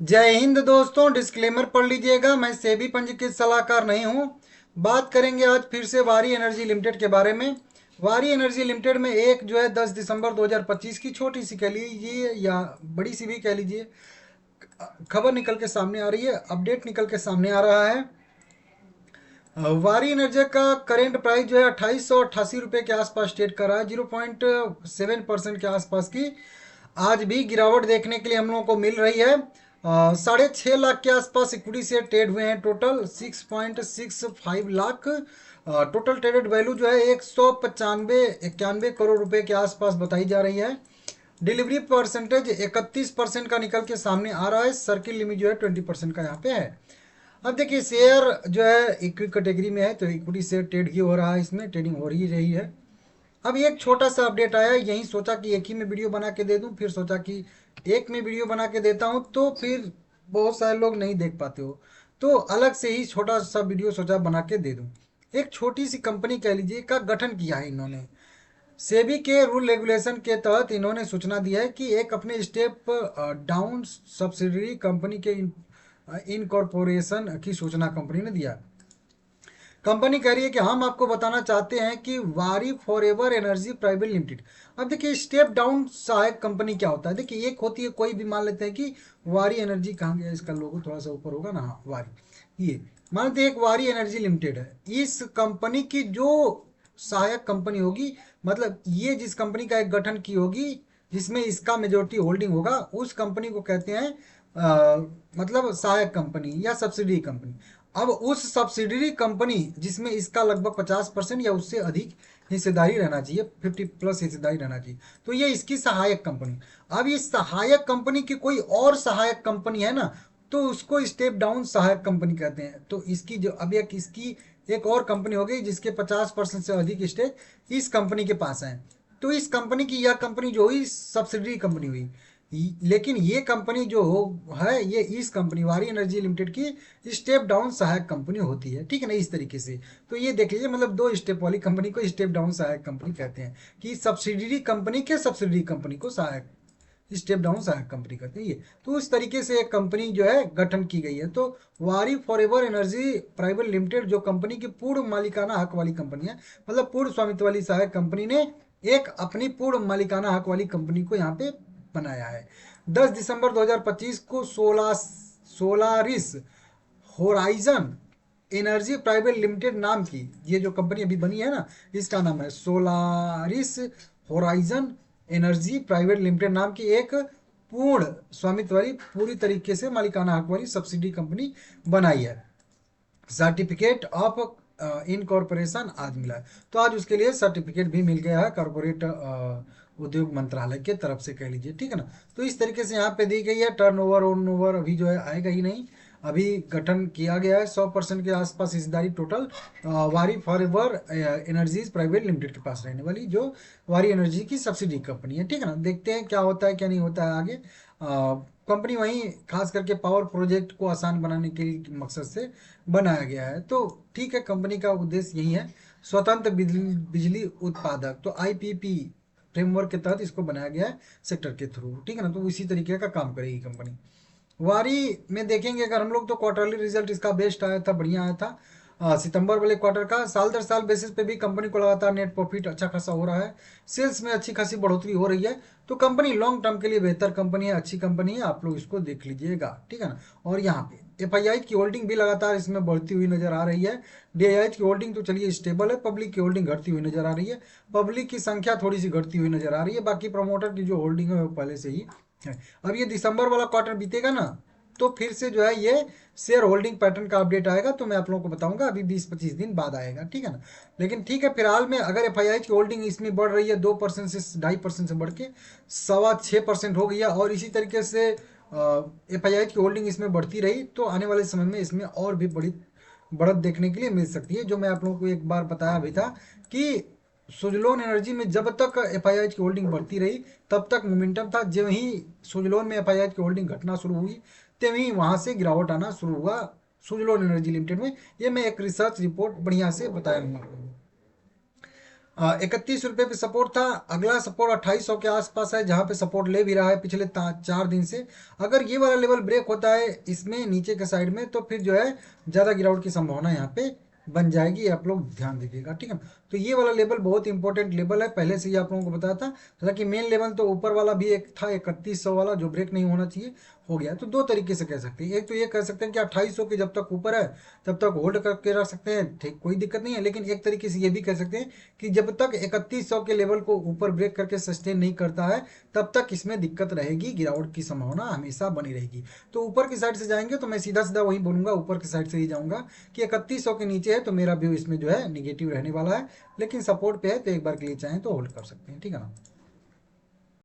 जय हिंद दोस्तों। डिस्क्लेमर पढ़ लीजिएगा, मैं सेबी पंजीकृत सलाहकार नहीं हूं। बात करेंगे आज फिर से वारी एनर्जी लिमिटेड के बारे में। वारी एनर्जी लिमिटेड में एक जो है 10 दिसंबर 2025 की छोटी सी कह लीजिए या बड़ी सी भी कह लीजिए खबर निकल के सामने आ रही है, अपडेट निकल के सामने आ रहा है। वारी एनर्जी का करेंट प्राइस जो है 2888 रुपये के आसपास ट्रेड कर रहा है, 0.7% के आसपास की आज भी गिरावट देखने के लिए हम लोगों को मिल रही है। 6.5 लाख के आसपास इक्विटी शेयर ट्रेड हुए हैं, total 6.65 lakh. Total traded value जो है 195-91 करोड़ रुपए के आसपास बताई जा रही है। डिलीवरी परसेंटेज 31% का निकल के सामने आ रहा है, सर्किल लिमिट जो है 20% का यहाँ पे है। अब देखिए शेयर जो है इक्विटी कैटेगरी में है, तो इक्विटी शेयर ट्रेड ही हो रहा है, इसमें ट्रेडिंग हो रही है। अब एक छोटा सा अपडेट आया, यही सोचा कि एक ही में वीडियो बना के दे दूं, फिर सोचा कि एक में वीडियो बना के देता हूं तो फिर बहुत सारे लोग नहीं देख पाते हो, तो अलग से ही छोटा सा वीडियो सोचा बना के दे दूं। एक छोटी सी कंपनी कह लीजिए का गठन किया है इन्होंने। सेबी के रूल रेगुलेशन के तहत इन्होंने सूचना दी है कि एक अपने स्टेप डाउन सब्सिडरी कंपनी के इनकॉर्पोरेशन की सूचना कंपनी ने दिया। कंपनी कह रही है कि हम आपको बताना चाहते हैं कि वारी फॉरएवर एनर्जी प्राइवेट लिमिटेड। अब देखिए स्टेप डाउन सहायक कंपनी क्या होता है। देखिए एक होती है, कोई भी मान लेते हैं कि वारी एनर्जी, कहाँ गया इसका लोगो, थोड़ा सा ऊपर होगा ना, हाँ वारी, ये मान लेते हैं एक वारी एनर्जी लिमिटेड है। इस कंपनी की जो सहायक कंपनी होगी, मतलब ये जिस कंपनी का एक गठन की होगी जिसमें इसका मेजोरिटी होल्डिंग होगा, उस कंपनी को कहते हैं मतलब सहायक कंपनी या सब्सिडी कंपनी। अब उस सब्सिडरी कंपनी जिसमें इसका लगभग 50% या उससे अधिक हिस्सेदारी रहना चाहिए, 50+ हिस्सेदारी रहना चाहिए, तो ये इसकी सहायक कंपनी। अब ये सहायक कंपनी की कोई और सहायक कंपनी है ना, तो उसको स्टेप डाउन सहायक कंपनी कहते हैं। तो इसकी जो अब एक इसकी एक और कंपनी हो गई जिसके 50% से अधिक स्टेक इस कंपनी के पास है, तो इस कंपनी की यह कंपनी जो हुई सब्सिडरी कंपनी हुई। लेकिन ये कंपनी जो है ये इस कंपनी वारी एनर्जी लिमिटेड की स्टेप डाउन सहायक कंपनी होती है, ठीक है ना, इस तरीके से। तो ये देख लीजिए, मतलब दो स्टेप वाली कंपनी को स्टेप डाउन सहायक कंपनी कहते हैं, कि सब्सिडरी कंपनी के सब्सिडरी कंपनी को सहायक स्टेप डाउन सहायक कंपनी कहते हैं ये। तो उस तरीके से एक कंपनी जो है गठन की गई है। तो वारी फॉरएवर एनर्जी प्राइवेट लिमिटेड जो कंपनी की पूर्ण मालिकाना हक वाली कंपनी है, मतलब पूर्ण स्वामित्व वाली सहायक कंपनी ने एक अपनी पूर्ण मालिकाना हक वाली कंपनी को यहाँ पे बनाया है। 10 दिसंबर 2025 को Solaris horizon energy private limited नाम की ये जो कंपनी अभी बनी है ना, इसका नाम है Solaris horizon energy private limited नाम की एक पूर्ण स्वामित्व वाली, पूरी तरीके से मालिकाना हक वाली सब्सिडी कंपनी बनाई है। सर्टिफिकेट ऑफ इनकॉर्पोरेशन आज मिला है, तो आज उसके लिए सर्टिफिकेट भी मिल गया है कॉर्पोरेट उद्योग मंत्रालय के तरफ से कह लीजिए, ठीक है ना। तो इस तरीके से यहाँ पे दी गई है। टर्न ओवर अभी जो है आएगा ही नहीं, अभी गठन किया गया है। 100% के आसपास हिस्सेदारी टोटल वारी फॉरएवर एनर्जीज प्राइवेट लिमिटेड के पास रहने वाली जो वारी एनर्जी की सब्सिडी कंपनी है, ठीक है ना। देखते हैं क्या होता है क्या नहीं होता है आगे। कंपनी वहीं खास करके पावर प्रोजेक्ट को आसान बनाने के मकसद से बनाया गया है, तो ठीक है, कंपनी का उद्देश्य यही है, स्वतंत्र बिजली उत्पादक। तो आईपीपी फ्रेमवर्क के तहत इसको बनाया गया है सेक्टर के थ्रू, ठीक है ना। तो इसी तरीके का काम करेगी कंपनी। वारी में देखेंगे अगर हम लोग, तो क्वार्टरली रिजल्ट इसका बेस्ट आया था, बढ़िया आया था सितंबर वाले क्वार्टर का। साल दर साल बेसिस पे भी कंपनी को लगातार नेट प्रॉफिट अच्छा खासा हो रहा है, सेल्स में अच्छी खासी बढ़ोतरी हो रही है। तो कंपनी लॉन्ग टर्म के लिए बेहतर कंपनी है, अच्छी कंपनी है, आप लोग इसको देख लीजिएगा, ठीक है ना। और यहाँ पे एफआईआई की होल्डिंग भी लगातार इसमें बढ़ती हुई नजर आ रही है। डीआईआई की होल्डिंग तो चलिए स्टेबल है, पब्लिक की होल्डिंग घटती हुई नजर आ रही है, पब्लिक की संख्या थोड़ी सी घटती हुई नजर आ रही है, बाकी प्रमोटर की जो होल्डिंग है वो पहले से ही है। अब ये दिसंबर वाला क्वार्टर बीतेगा ना, तो फिर से जो है ये शेयर होल्डिंग पैटर्न का अपडेट आएगा, तो मैं आप लोगों को बताऊंगा, अभी 20-25 दिन बाद आएगा, ठीक है ना। लेकिन ठीक है, फिलहाल में अगर एफआईआई की होल्डिंग इसमें बढ़ रही है 2% से 2.5% से बढ़ के 6.25% हो गई है, और इसी तरीके से एफआईआई की होल्डिंग इसमें बढ़ती रही, तो आने वाले समय में इसमें और भी बड़ी बढ़त देखने के लिए मिल सकती है। जो मैं आप लोगों को एक बार बताया भी था कि सुजलोन एनर्जी में जब तक एफआईआई की होल्डिंग बढ़ती रही तब तक मोमेंटम था, जब ही सुजलोन में एफआईआई की होल्डिंग घटना शुरू हुई तभी वहां से गिरावट आना शुरू हुआ सुजलोन एनर्जी लिमिटेड में। ये मैं एक रिसर्च रिपोर्ट बढ़िया से बताया हूँ आपको। ₹31 पे सपोर्ट था। अगला सपोर्ट 2800 के आसपास है, जहां पे सपोर्ट ले भी रहा है पिछले 4 दिन से। अगर ये वाला लेवल ब्रेक होता है इसमें नीचे के साइड में, तो फिर जो है ज़्यादा गिरावट की संभावना यहाँ पे बन जाएगी, आप लोग ध्यान दीजिएगा, ठीक है। तो ये वाला लेवल बहुत इंपॉर्टेंट लेवल है, पहले से ही आप लोगों को बताया था। हालांकि मेन लेवल तो ऊपर वाला भी एक था 3100 वाला, जो ब्रेक नहीं होना चाहिए, हो गया। तो दो तरीके से कह सकते हैं, एक तो ये कह सकते हैं कि 2800 के जब तक ऊपर है तब तक होल्ड करके रख सकते हैं, ठीक, कोई दिक्कत नहीं है। लेकिन एक तरीके से ये भी कह सकते हैं कि जब तक 3100 के लेवल को ऊपर ब्रेक करके सस्टेन नहीं करता है तब तक इसमें दिक्कत रहेगी, गिरावट की संभावना हमेशा बनी रहेगी। तो ऊपर की साइड से जाएंगे तो मैं सीधा सीधा वही बोलूंगा, ऊपर की साइड से ही जाऊंगा कि 3100 के नीचे है तो मेरा व्यू इसमें जो है निगेटिव रहने वाला है। लेकिन सपोर्ट पे है तो एक बार के लिए चाहें तो होल्ड कर सकते हैं, ठीक है ना।